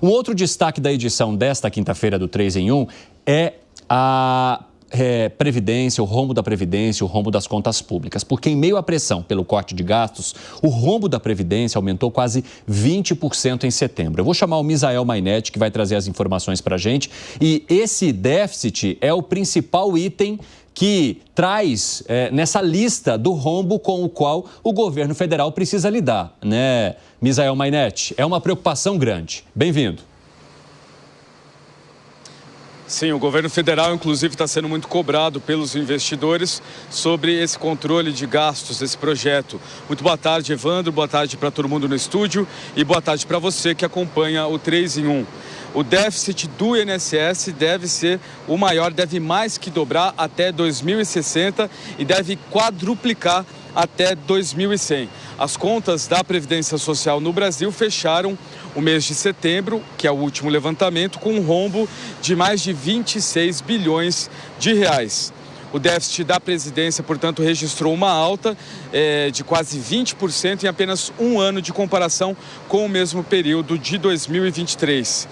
Um outro destaque da edição desta quinta-feira do 3 em 1 é a Previdência, o rombo da Previdência, o rombo das contas públicas. Porque em meio à pressão pelo corte de gastos, o rombo da Previdência aumentou quase 20% em setembro. Eu vou chamar o Misael Mainetti, que vai trazer as informações para a gente. E esse déficit é o principal item que traz nessa lista do rombo com o qual o governo federal precisa lidar, né, Misael Mainetti? É uma preocupação grande. Bem-vindo. Sim, o governo federal, inclusive, está sendo muito cobrado pelos investidores sobre esse controle de gastos desse projeto. Muito boa tarde, Evandro, boa tarde para todo mundo no estúdio e boa tarde para você que acompanha o 3 em 1. O déficit do INSS deve ser o maior, deve mais que dobrar até 2060 e deve quadruplicar até 2100. As contas da Previdência Social no Brasil fecharam o mês de setembro, que é o último levantamento, com um rombo de mais de 26 bilhões de reais. O déficit da Previdência, portanto, registrou uma alta de quase 20% em apenas um ano de comparação com o mesmo período de 2023.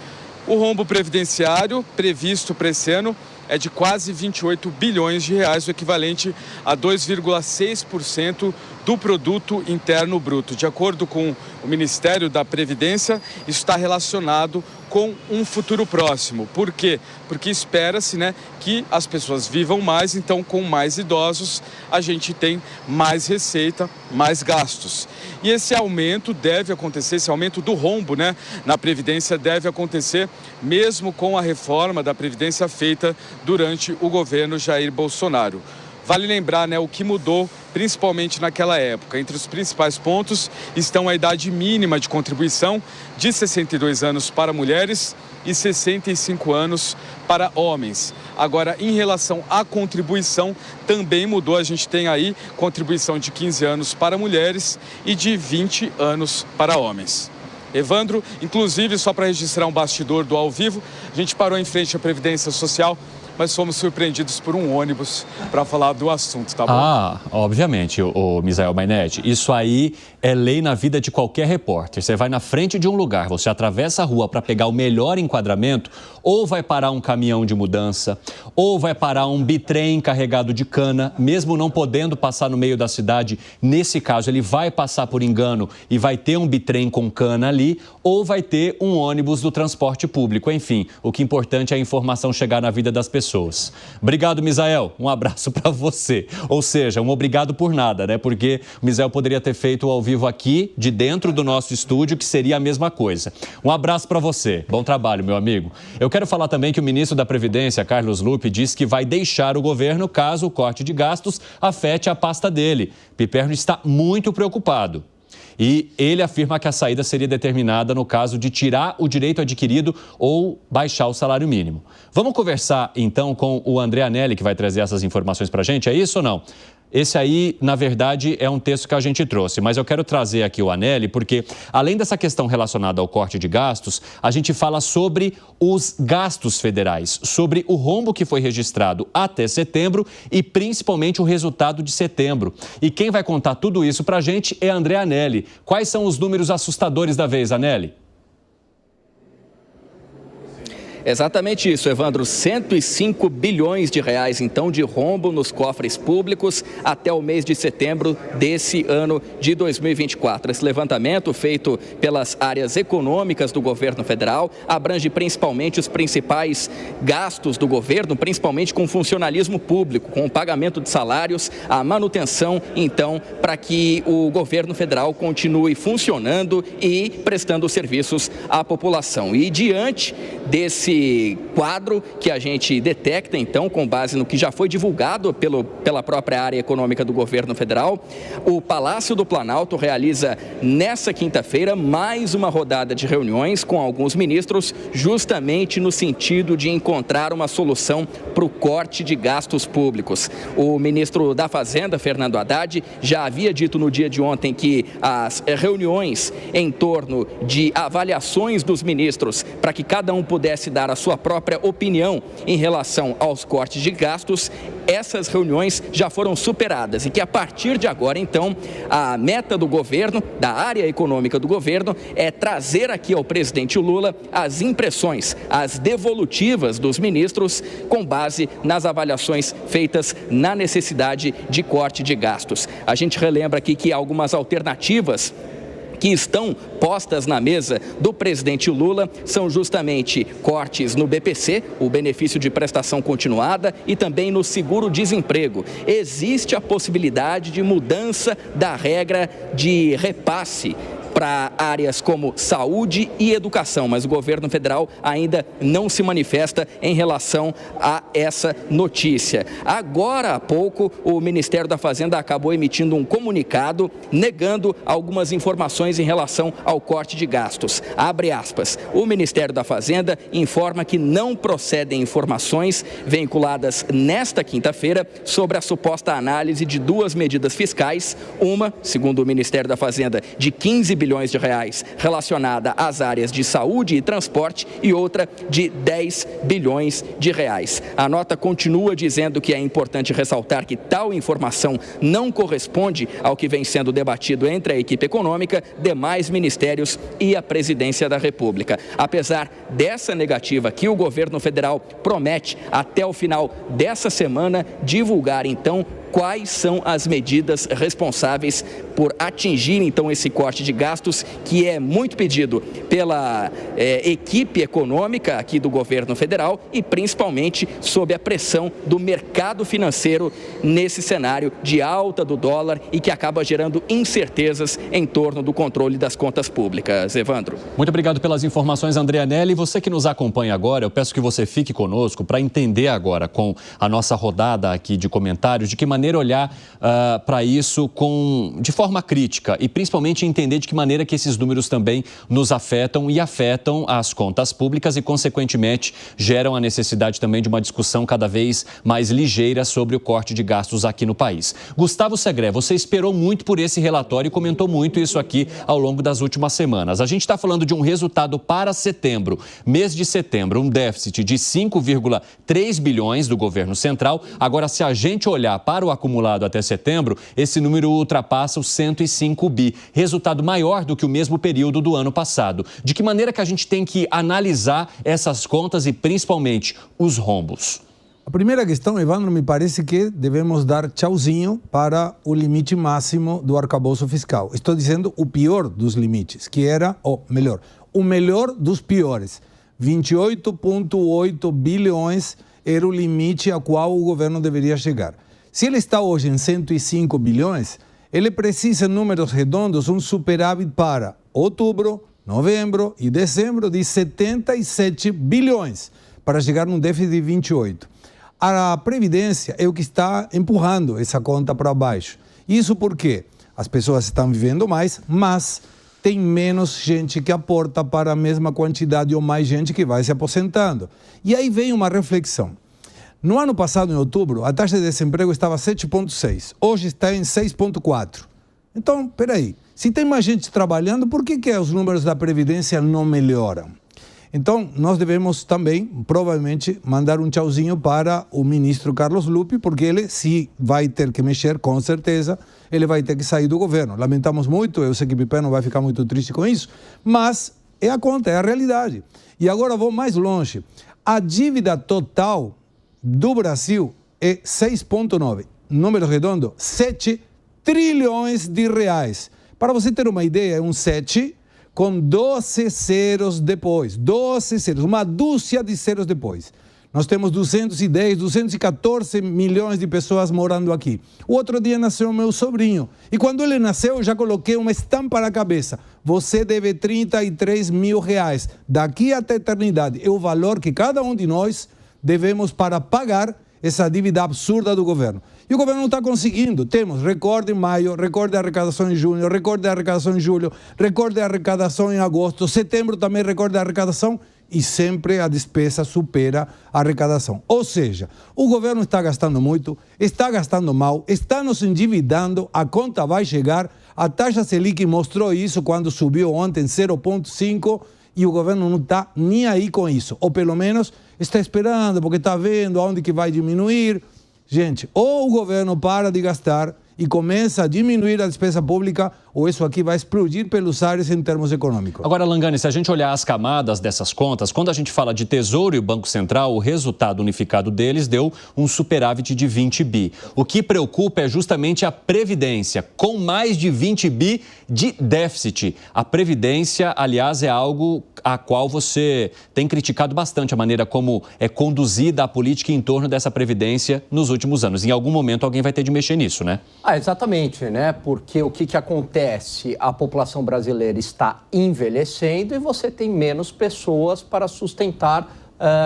O rombo previdenciário previsto para esse ano é de quase 28 bilhões de reais, o equivalente a 2,6% do produto interno bruto. De acordo com o Ministério da Previdência, isso está relacionado com um futuro próximo. Por quê? Porque espera-se, que as pessoas vivam mais, então com mais idosos a gente tem mais receita, mais gastos. E esse aumento deve acontecer, esse aumento do rombo, na Previdência deve acontecer mesmo com a reforma da Previdência feita durante o governo Jair Bolsonaro. Vale lembrar, o que mudou principalmente naquela época. Entre os principais pontos estão a idade mínima de contribuição de 62 anos para mulheres e 65 anos para homens. Agora, em relação à contribuição, também mudou. A gente tem aí contribuição de 15 anos para mulheres e de 20 anos para homens. Evandro, inclusive, só para registrar um bastidor do Ao Vivo, a gente parou em frente à Previdência Social, mas fomos surpreendidos por um ônibus para falar do assunto, tá bom? Obviamente, o Misael Mainetti, isso aí é lei na vida de qualquer repórter. Você vai na frente de um lugar, você atravessa a rua para pegar o melhor enquadramento, ou vai parar um caminhão de mudança, ou vai parar um bitrem carregado de cana, mesmo não podendo passar no meio da cidade. Nesse caso, ele vai passar por engano e vai ter um bitrem com cana ali, ou vai ter um ônibus do transporte público. Enfim, o que é importante é a informação chegar na vida das pessoas. Obrigado, Misael. Um abraço para você. Ou seja, um obrigado por nada, Porque o Misael poderia ter feito ao vivo aqui, de dentro do nosso estúdio, que seria a mesma coisa. Um abraço para você. Bom trabalho, meu amigo. Eu quero falar também que o ministro da Previdência, Carlos Lupe, disse que vai deixar o governo caso o corte de gastos afete a pasta dele. Piperno está muito preocupado. E ele afirma que a saída seria determinada no caso de tirar o direito adquirido ou baixar o salário mínimo. Vamos conversar, então, com o André Anelli, que vai trazer essas informações para a gente. É isso ou não? Esse aí, na verdade, é um texto que a gente trouxe, mas eu quero trazer aqui o Anelli porque, além dessa questão relacionada ao corte de gastos, a gente fala sobre os gastos federais, sobre o rombo que foi registrado até setembro e, principalmente, o resultado de setembro. E quem vai contar tudo isso para a gente é André Anelli. Quais são os números assustadores da vez, Anelli? Exatamente isso, Evandro. 105 bilhões de reais, então, de rombo nos cofres públicos até o mês de setembro desse ano de 2024. Esse levantamento, feito pelas áreas econômicas do governo federal, abrange principalmente os principais gastos do governo, principalmente com funcionalismo público, com o pagamento de salários, a manutenção, então, para que o governo federal continue funcionando e prestando serviços à população. E diante desse quadro que a gente detecta, então, com base no que já foi divulgado pela própria área econômica do governo federal, o Palácio do Planalto realiza nessa quinta-feira mais uma rodada de reuniões com alguns ministros, justamente no sentido de encontrar uma solução para o corte de gastos públicos. O ministro da Fazenda, Fernando Haddad, já havia dito no dia de ontem que as reuniões em torno de avaliações dos ministros para que cada um pudesse dar dar a sua própria opinião em relação aos cortes de gastos, essas reuniões já foram superadas e que a partir de agora, então, a meta do governo, da área econômica do governo, é trazer aqui ao presidente Lula as impressões, as devolutivas dos ministros com base nas avaliações feitas na necessidade de corte de gastos. A gente relembra aqui que algumas alternativas que estão postas na mesa do presidente Lula são justamente cortes no BPC, o benefício de prestação continuada, e também no seguro-desemprego. Existe a possibilidade de mudança da regra de repasse para áreas como saúde e educação, mas o governo federal ainda não se manifesta em relação a essa notícia. Agora há pouco, o Ministério da Fazenda acabou emitindo um comunicado negando algumas informações em relação ao corte de gastos. Abre aspas, o Ministério da Fazenda informa que não procedem informações veiculadas nesta quinta-feira sobre a suposta análise de duas medidas fiscais, uma, segundo o Ministério da Fazenda, de 15 bilhões de reais relacionada às áreas de saúde e transporte e outra de 10 bilhões de reais. A nota continua dizendo que é importante ressaltar que tal informação não corresponde ao que vem sendo debatido entre a equipe econômica, demais ministérios e a Presidência da República. Apesar dessa negativa que o governo federal promete até o final dessa semana divulgar, então, quais são as medidas responsáveis por atingir, então, esse corte de gastos que é muito pedido pela equipe econômica aqui do governo federal e principalmente sob a pressão do mercado financeiro nesse cenário de alta do dólar e que acaba gerando incertezas em torno do controle das contas públicas. Evandro. Muito obrigado pelas informações, André Anelli. E você que nos acompanha agora, eu peço que você fique conosco para entender agora com a nossa rodada aqui de comentários de que maneira olhar para isso de forma crítica e principalmente entender de que maneira que esses números também nos afetam e afetam as contas públicas e, consequentemente, geram a necessidade também de uma discussão cada vez mais ligeira sobre o corte de gastos aqui no país. Gustavo Segré, você esperou muito por esse relatório e comentou muito isso aqui ao longo das últimas semanas. A gente está falando de um resultado para setembro, mês de setembro, um déficit de 5,3 bilhões do governo central. Agora, se a gente olhar para o acumulado até setembro, esse número ultrapassa os 105 bi, resultado maior do que o mesmo período do ano passado. De que maneira que a gente tem que analisar essas contas e principalmente os rombos? A primeira questão, Evandro, me parece que devemos dar tchauzinho para o limite máximo do arcabouço fiscal. Estou dizendo o pior dos limites, que era, o melhor dos piores. 28,8 bilhões era o limite a qual o governo deveria chegar. Se ele está hoje em 105 bilhões, ele precisa, em números redondos, um superávit para outubro, novembro e dezembro de 77 bilhões, para chegar num déficit de 28. A Previdência é o que está empurrando essa conta para baixo. Isso porque as pessoas estão vivendo mais, mas tem menos gente que aporta para a mesma quantidade ou mais gente que vai se aposentando. E aí vem uma reflexão. No ano passado, em outubro, a taxa de desemprego estava 7,6. Hoje está em 6,4. Então, peraí, se tem mais gente trabalhando, por que os números da Previdência não melhoram? Então, nós devemos também, provavelmente, mandar um tchauzinho para o ministro Carlos Lupi, porque ele, se vai ter que mexer, com certeza, ele vai ter que sair do governo. Lamentamos muito, eu sei que Pipe não vai ficar muito triste com isso, mas é a conta, é a realidade. E agora vou mais longe. A dívida total do Brasil é 6,9. Número redondo, 7 trilhões de reais. Para você ter uma ideia, é um 7 com 12 zeros depois. 12 zeros, uma dúzia de zeros depois. Nós temos 210, 214 milhões de pessoas morando aqui. O outro dia nasceu meu sobrinho. E quando ele nasceu, eu já coloquei uma estampa na cabeça. Você deve 33 mil reais. Daqui até a eternidade. É o valor que cada um de nós devemos para pagar essa dívida absurda do governo. E o governo não está conseguindo. Temos recorde em maio, recorde de arrecadação em junho, recorde de arrecadação em julho, recorde de arrecadação em agosto, setembro também recorde de arrecadação e sempre a despesa supera a arrecadação. Ou seja, o governo está gastando muito, está gastando mal, está nos endividando, a conta vai chegar, a taxa Selic mostrou isso quando subiu ontem 0,5 e o governo não está nem aí com isso. Ou pelo menos está esperando, porque está vendo aonde que vai diminuir. Gente, ou o governo para de gastar e começa a diminuir a despesa pública, ou isso aqui vai explodir pelos ares em termos econômicos. Agora, Langani, se a gente olhar as camadas dessas contas, quando a gente fala de Tesouro e Banco Central, o resultado unificado deles deu um superávit de 20 bi. O que preocupa é justamente a Previdência, com mais de 20 bi de déficit. A Previdência, aliás, é algo a qual você tem criticado bastante a maneira como é conduzida a política em torno dessa Previdência nos últimos anos. Em algum momento alguém vai ter de mexer nisso, né? Exatamente, né? Porque o que acontece? A população brasileira está envelhecendo e você tem menos pessoas para sustentar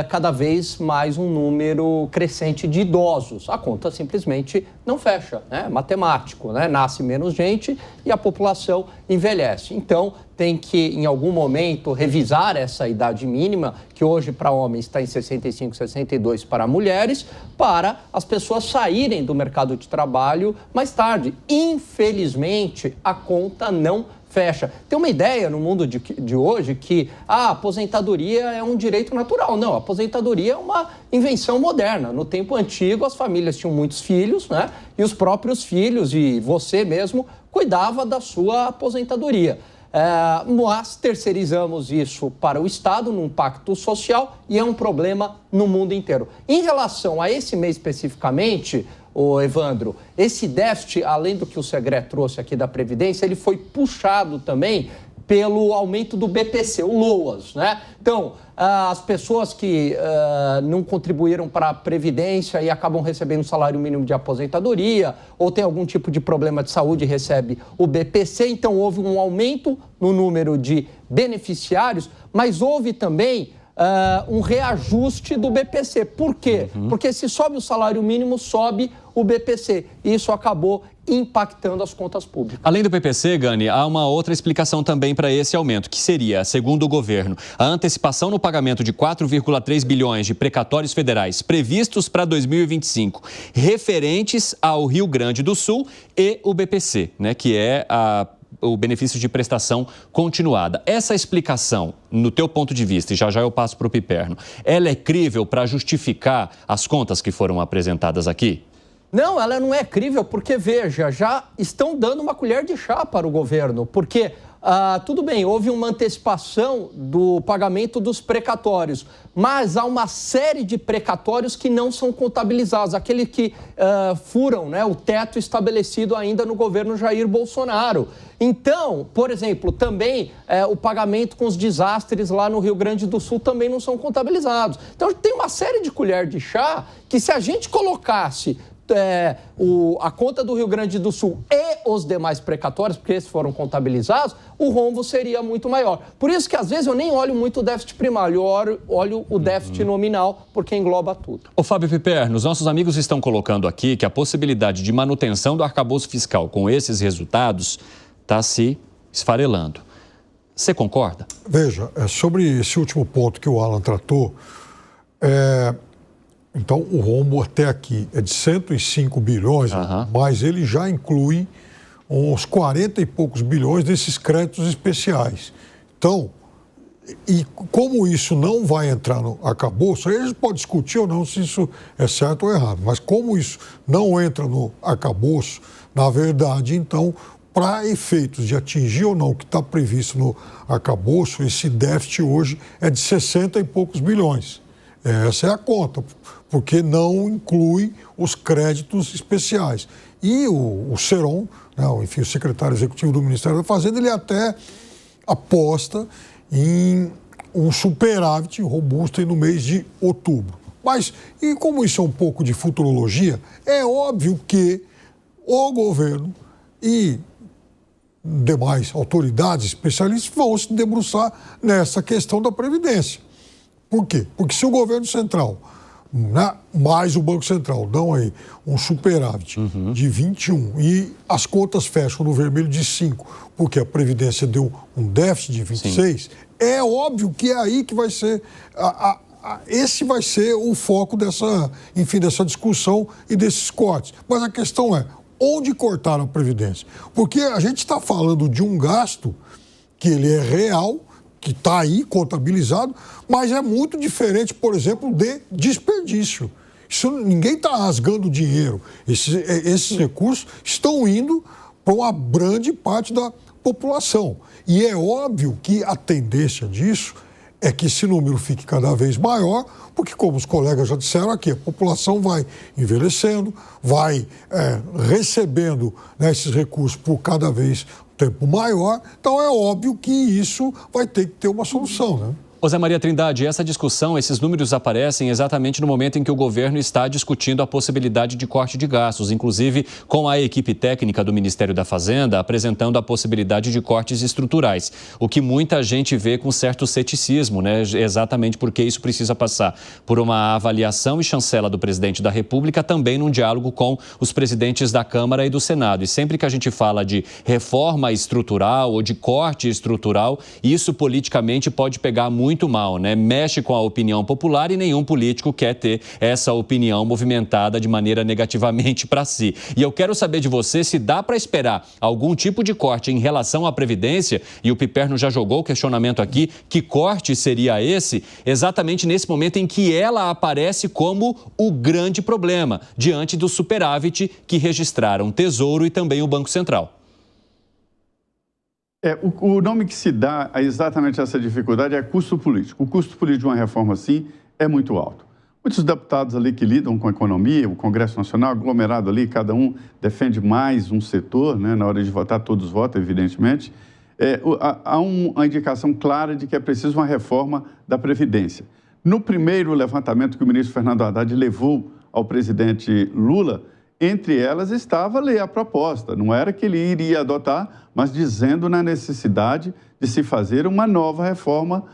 cada vez mais um número crescente de idosos. A conta simplesmente não fecha, né? Matemático, né? Nasce menos gente e a população envelhece. Então, tem que, em algum momento, revisar essa idade mínima, que hoje para homens está em 65, 62 para mulheres, para as pessoas saírem do mercado de trabalho mais tarde. Infelizmente, a conta não fecha. Tem uma ideia no mundo de hoje que a aposentadoria é um direito natural. Não, a aposentadoria é uma invenção moderna. No tempo antigo, as famílias tinham muitos filhos, né? E os próprios filhos e você mesmo cuidava da sua aposentadoria. Nós terceirizamos isso para o Estado num pacto social e é um problema no mundo inteiro. Em relação a esse mês especificamente, Evandro, esse déficit, além do que o Segré trouxe aqui da Previdência, ele foi puxado também pelo aumento do BPC, o LOAS, né? Então, as pessoas que não contribuíram para a Previdência e acabam recebendo o salário mínimo de aposentadoria ou tem algum tipo de problema de saúde e recebe o BPC, então houve um aumento no número de beneficiários, mas houve também um reajuste do BPC. Por quê? Porque se sobe o salário mínimo, sobe o BPC. E isso acabou impactando as contas públicas. Além do BPC, Gani, há uma outra explicação também para esse aumento, que seria, segundo o governo, a antecipação no pagamento de 4,3 bilhões de precatórios federais previstos para 2025, referentes ao Rio Grande do Sul e o BPC, né, que é o benefício de prestação continuada. Essa explicação, no teu ponto de vista, e já eu passo para o Piperno, ela é crível para justificar as contas que foram apresentadas aqui? Não, ela não é crível porque, veja, já estão dando uma colher de chá para o governo, porque, tudo bem, houve uma antecipação do pagamento dos precatórios, mas há uma série de precatórios que não são contabilizados, aqueles que furam, né, o teto estabelecido ainda no governo Jair Bolsonaro. Então, por exemplo, também o pagamento com os desastres lá no Rio Grande do Sul também não são contabilizados. Então, tem uma série de colher de chá que, se a gente colocasse a conta do Rio Grande do Sul e os demais precatórios, porque esses foram contabilizados, o rombo seria muito maior. Por isso que, às vezes, eu nem olho muito o déficit primário, eu olho o déficit nominal, porque engloba tudo. Ô Fábio Piperno, os nossos amigos estão colocando aqui que a possibilidade de manutenção do arcabouço fiscal com esses resultados está se esfarelando. Você concorda? Veja, sobre esse último ponto que o Alan tratou, então, o rombo até aqui é de 105 bilhões, mas ele já inclui uns 40 e poucos bilhões desses créditos especiais. Então, e como isso não vai entrar no arcabouço, aí a gente pode discutir ou não se isso é certo ou errado, mas como isso não entra no arcabouço, na verdade, então, para efeitos de atingir ou não o que está previsto no arcabouço, esse déficit hoje é de 60 e poucos bilhões. Essa é a conta, porque não inclui os créditos especiais. E o Seron, né, enfim, o secretário executivo do Ministério da Fazenda, ele até aposta em um superávit robusto no mês de outubro. Mas, e como isso é um pouco de futurologia, é óbvio que o governo e demais autoridades especialistas vão se debruçar nessa questão da Previdência. Por quê? Porque se o governo central, né, mais o Banco Central, dão aí um superávit de 21 e as contas fecham no vermelho de 5, porque a Previdência deu um déficit de 26, é óbvio que é aí que vai ser, esse vai ser o foco dessa discussão e desses cortes. Mas a questão é, onde cortar a Previdência? Porque a gente está falando de um gasto que ele é real, que está aí contabilizado, mas é muito diferente, por exemplo, de desperdício. Isso, ninguém está rasgando dinheiro. Esses recursos estão indo para uma grande parte da população. E é óbvio que a tendência disso é que esse número fique cada vez maior, porque, como os colegas já disseram aqui, a população vai envelhecendo, vai recebendo, né, esses recursos por cada vez um tempo maior. Então, é óbvio que isso vai ter que ter uma solução, né? Ô Zé Maria Trindade, essa discussão, esses números aparecem exatamente no momento em que o governo está discutindo a possibilidade de corte de gastos, inclusive com a equipe técnica do Ministério da Fazenda apresentando a possibilidade de cortes estruturais, o que muita gente vê com certo ceticismo, né? Exatamente porque isso precisa passar por uma avaliação e chancela do presidente da República, também num diálogo com os presidentes da Câmara e do Senado. E sempre que a gente fala de reforma estrutural ou de corte estrutural, isso politicamente pode pegar muito mal, né? Mexe com a opinião popular e nenhum político quer ter essa opinião movimentada de maneira negativamente para si. E eu quero saber de você se dá para esperar algum tipo de corte em relação à Previdência, e o Piperno já jogou o questionamento aqui, que corte seria esse, exatamente nesse momento em que ela aparece como o grande problema, diante do superávit que registraram o Tesouro e também o Banco Central. O nome que se dá a exatamente essa dificuldade é custo político. O custo político de uma reforma assim é muito alto. Muitos deputados ali que lidam com a economia, o Congresso Nacional, aglomerado ali, cada um defende mais um setor, né? Na hora de votar, todos votam, evidentemente. Há uma indicação clara de que é preciso uma reforma da Previdência. No primeiro levantamento que o ministro Fernando Haddad levou ao presidente Lula, entre elas estava ali a proposta. Não era que ele iria adotar, mas dizendo na necessidade de se fazer uma nova reforma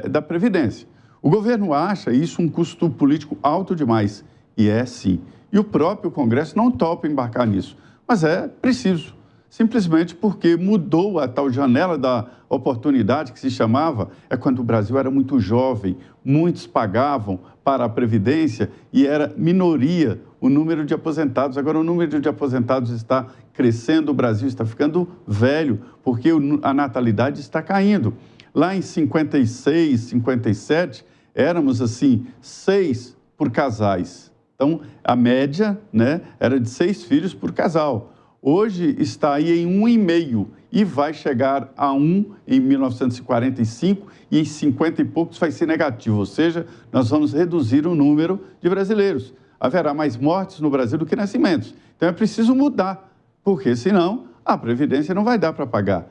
da Previdência. O governo acha isso um custo político alto demais, e é sim. E o próprio Congresso não topa embarcar nisso, mas é preciso, simplesmente porque mudou a tal janela da oportunidade que se chamava, quando o Brasil era muito jovem, muitos pagavam para a Previdência e era minoria o número de aposentados. Agora o número de aposentados está crescendo, o Brasil está ficando velho, porque a natalidade está caindo. Lá em 56, 57, éramos assim, 6 por casais. Então, a média, né, era de 6 filhos por casal. Hoje está aí em 1,5 e vai chegar a 1 em 1945 e em 50 e poucos vai ser negativo, ou seja, nós vamos reduzir o número de brasileiros. Haverá mais mortes no Brasil do que nascimentos. Então é preciso mudar, porque senão a Previdência não vai dar para pagar.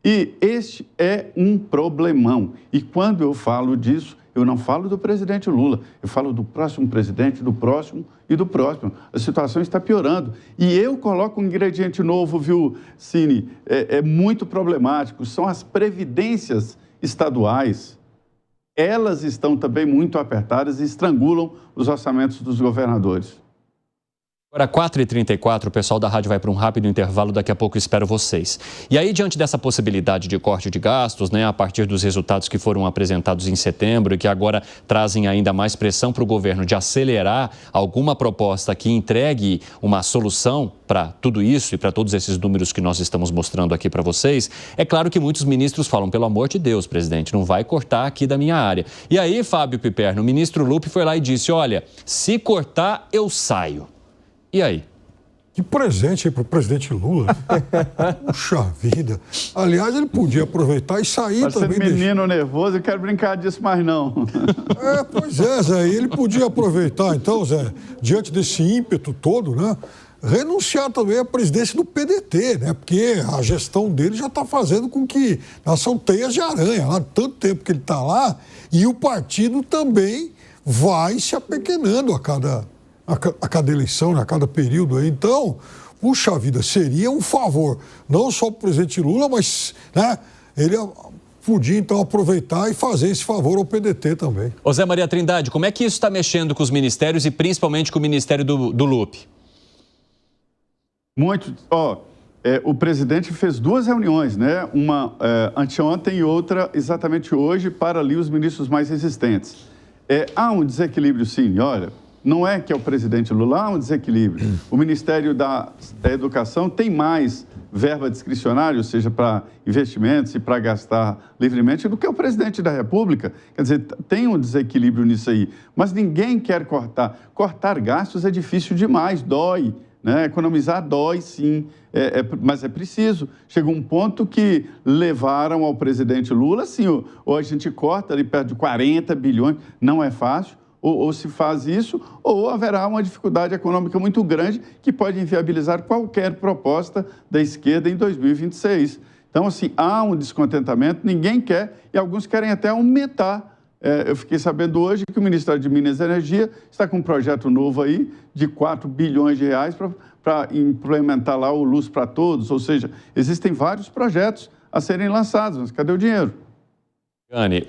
E este é um problemão. E quando eu falo disso, eu não falo do presidente Lula, eu falo do próximo presidente, do próximo e do próximo. A situação está piorando. E eu coloco um ingrediente novo, viu, Cine? É muito problemático. São as previdências estaduais. Elas estão também muito apertadas e estrangulam os orçamentos dos governadores. Agora, 4h34, o pessoal da rádio vai para um rápido intervalo, daqui a pouco espero vocês. E aí, diante dessa possibilidade de corte de gastos, né, a partir dos resultados que foram apresentados em setembro e que agora trazem ainda mais pressão para o governo de acelerar alguma proposta que entregue uma solução para tudo isso e para todos esses números que nós estamos mostrando aqui para vocês, é claro que muitos ministros falam, pelo amor de Deus, presidente, não vai cortar aqui da minha área. E aí, Fábio Piperno, o ministro Lupe foi lá e disse, olha, se cortar, eu saio. E aí? Que presente aí para o presidente Lula. Puxa vida. Aliás, ele podia aproveitar e sair também. Você é menino nervoso, eu quero brincar disso mais não. Pois é, Zé. Ele podia aproveitar, então, Zé, diante desse ímpeto todo, né? Renunciar também à presidência do PDT, né? Porque a gestão dele já está fazendo com que são teias de aranha, lá tanto tempo que ele está lá, e o partido também vai se apequenando a cada eleição, a cada período aí. Então, puxa vida, seria um favor, não só para o presidente Lula, mas, né, ele podia então aproveitar e fazer esse favor ao PDT também. Ô Zé Maria Trindade, como é que isso está mexendo com os ministérios e principalmente com o ministério do Lupe? Muito. O presidente fez 2 reuniões, né? Uma anteontem e outra exatamente hoje para ali os ministros mais resistentes. Há um desequilíbrio, sim, olha. Não é que é o presidente Lula, há um desequilíbrio. O Ministério da Educação tem mais verba discricionária, ou seja, para investimentos e para gastar livremente, do que o presidente da República. Quer dizer, tem um desequilíbrio nisso aí. Mas ninguém quer cortar. Cortar gastos é difícil demais, dói. Né? Economizar dói, sim, mas é preciso. Chegou um ponto que levaram ao presidente Lula, assim, ou a gente corta ali perto de 40 bilhões, não é fácil, ou se faz isso, ou haverá uma dificuldade econômica muito grande que pode inviabilizar qualquer proposta da esquerda em 2026. Então, assim, há um descontentamento, ninguém quer, e alguns querem até aumentar. Eu fiquei sabendo hoje que o Ministério de Minas e Energia está com um projeto novo aí de 4 bilhões de reais para implementar lá o Luz para Todos, ou seja, existem vários projetos a serem lançados, mas cadê o dinheiro? Gani,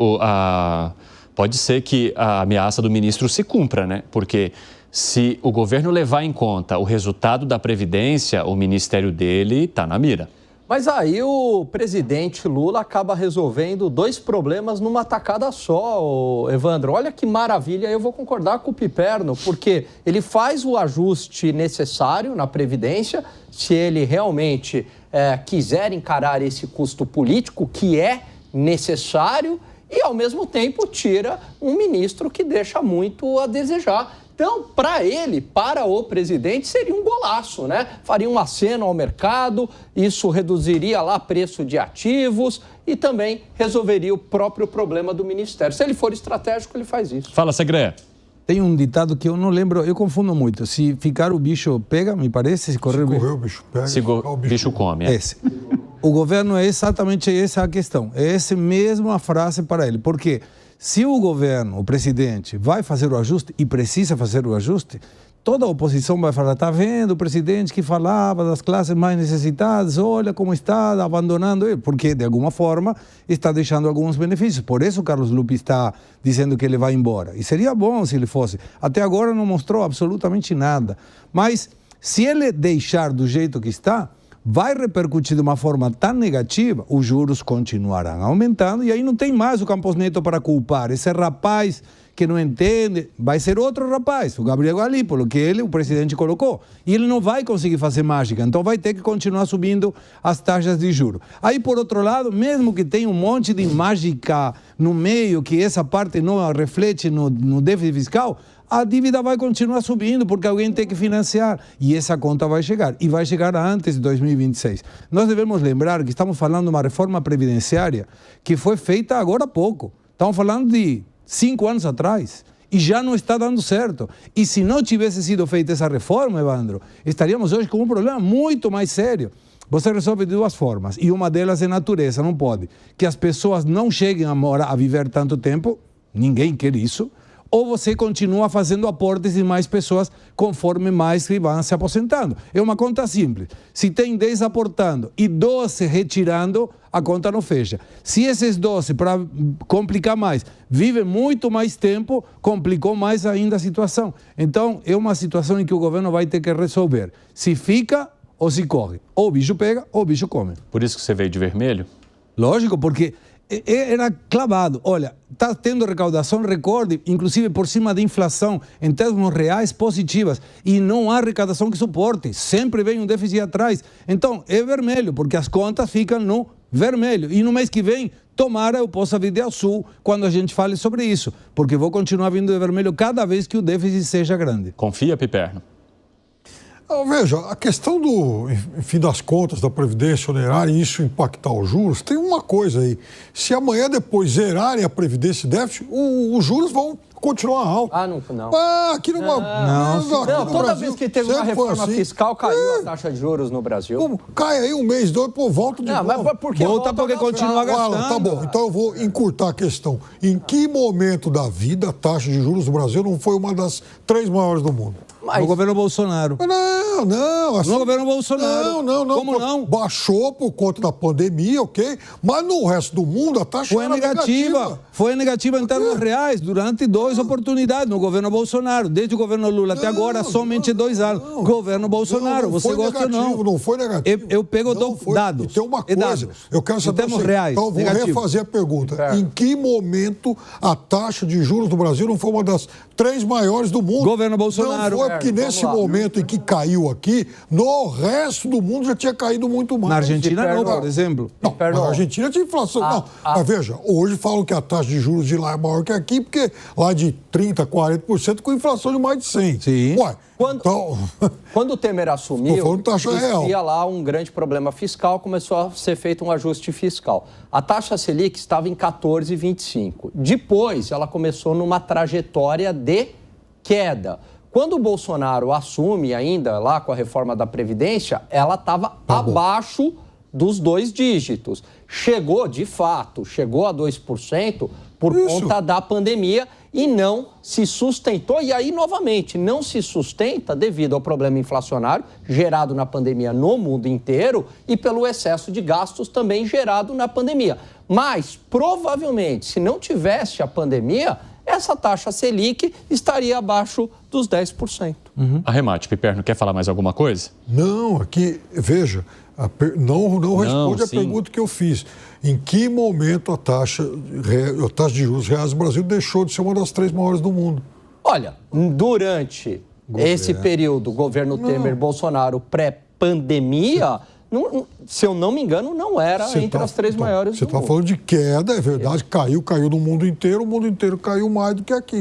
pode ser que a ameaça do ministro se cumpra, né? Porque se o governo levar em conta o resultado da Previdência, o ministério dele está na mira. Mas aí o presidente Lula acaba resolvendo 2 problemas numa tacada só, Evandro. Olha que maravilha, eu vou concordar com o Piperno, porque ele faz o ajuste necessário na Previdência, se ele realmente quiser encarar esse custo político, que é necessário, e ao mesmo tempo tira um ministro que deixa muito a desejar. Então, para o presidente, seria um golaço, né? Faria um aceno ao mercado, isso reduziria lá preço de ativos e também resolveria o próprio problema do ministério. Se ele for estratégico, ele faz isso. Fala, Segre. Tem um ditado que eu não lembro, eu confundo muito. Se ficar o bicho pega, me parece, se correr o bicho pega, se o bicho come. Esse. O governo é exatamente essa a questão. É essa mesma frase para ele. Porque se o governo, o presidente, vai fazer o ajuste e precisa fazer o ajuste, toda a oposição vai falar, está vendo o presidente que falava das classes mais necessitadas, olha como está abandonando ele, porque de alguma forma está deixando alguns benefícios. Por isso o Carlos Lupi está dizendo que ele vai embora. E seria bom se ele fosse. Até agora não mostrou absolutamente nada. Mas se ele deixar do jeito que está, vai repercutir de uma forma tão negativa, os juros continuarão aumentando e aí não tem mais o Campos Neto para culpar. Esse rapaz que não entende, vai ser outro rapaz, o Gabriel Galípolo, que ele, o presidente, colocou. E ele não vai conseguir fazer mágica, então vai ter que continuar subindo as taxas de juros. Aí, por outro lado, mesmo que tenha um monte de mágica no meio, que essa parte não reflete no déficit fiscal, a dívida vai continuar subindo porque alguém tem que financiar e essa conta vai chegar e vai chegar antes de 2026. Nós devemos lembrar que estamos falando de uma reforma previdenciária que foi feita agora há pouco. Estamos falando de 5 anos atrás e já não está dando certo. E se não tivesse sido feita essa reforma, Evandro, estaríamos hoje com um problema muito mais sério. Você resolve de 2 formas e uma delas é natureza, não pode. Que as pessoas não cheguem a viver tanto tempo, ninguém quer isso. Ou você continua fazendo aportes de mais pessoas conforme mais que vão se aposentando. É uma conta simples. Se tem 10 aportando e 12 retirando, a conta não fecha. Se esses 12, para complicar mais, vivem muito mais tempo, complicou mais ainda a situação. Então, é uma situação em que o governo vai ter que resolver. Se fica ou se corre. Ou o bicho pega ou o bicho come. Por isso que você veio de vermelho? Lógico, porque era clavado. Olha, está tendo recaudação recorde, inclusive por cima da inflação, em termos reais positivas, e não há arrecadação que suporte. Sempre vem um déficit atrás. Então, é vermelho, porque as contas ficam no vermelho. E no mês que vem, tomara eu possa vir de azul quando a gente fale sobre isso, porque vou continuar vindo de vermelho cada vez que o déficit seja grande. Confia, Piperno? Veja, a questão do, enfim, das contas da Previdência onerária e isso impactar os juros, tem uma coisa aí. Se amanhã depois zerarem a Previdência e déficit, os juros vão continuar altos. Não. Aqui no toda Brasil, vez que teve uma reforma fiscal, caiu a taxa de juros no Brasil. Como? Cai aí um mês, 2, volta de novo. Mas por que volta porque continua gastando. Tá bom, então eu vou encurtar a questão. Em que momento da vida a taxa de juros no Brasil não foi uma das 3 maiores do mundo? No governo Bolsonaro. Não. Assim, no governo Bolsonaro. Não. Como não? Baixou por conta da pandemia, ok? Mas no resto do mundo a taxa foi era negativa. Foi negativa em termos reais durante 2 dois oportunidades no governo Bolsonaro. Desde o governo Lula até agora, somente 2 anos. Governo Bolsonaro, você gosta ou não? Não foi negativo. Eu pego dados. E tem uma coisa, eu quero saber termos reais, então, vou refazer a pergunta. Em que momento a taxa de juros do Brasil não foi uma das 3 maiores do mundo? Governo Bolsonaro. Não foi porque nesse momento em que caiu aqui, no resto do mundo já tinha caído muito mais. Na Argentina não, por exemplo. Não, na Argentina tinha inflação. Não, mas veja, hoje falam que a taxa de juros de lá é maior que aqui, porque lá de 30%, 40% com inflação de mais de 100%. Sim. Ué, Quando o Temer assumiu, existia lá um grande problema fiscal, começou a ser feito um ajuste fiscal. A taxa Selic estava em 14,25. Depois, ela começou numa trajetória de queda. Quando o Bolsonaro assume ainda, lá com a reforma da Previdência, ela estava abaixo dos 2 dígitos. Chegou, de fato, chegou a 2% por conta da pandemia e não se sustentou. E aí, novamente, não se sustenta devido ao problema inflacionário gerado na pandemia no mundo inteiro e pelo excesso de gastos também gerado na pandemia. Mas, provavelmente, se não tivesse a pandemia, essa taxa Selic estaria abaixo dos 10%. Arremate, Piperno, quer falar mais alguma coisa? Não, aqui, veja, não responde a pergunta que eu fiz. Em que momento a taxa de juros reais do Brasil deixou de ser uma das 3 maiores do mundo? Olha, durante esse período, governo Temer, Bolsonaro, pré-pandemia, se eu não me engano, não era entre as 3 maiores do mundo. Você está falando de queda, é verdade, caiu no mundo inteiro, o mundo inteiro caiu mais do que aqui.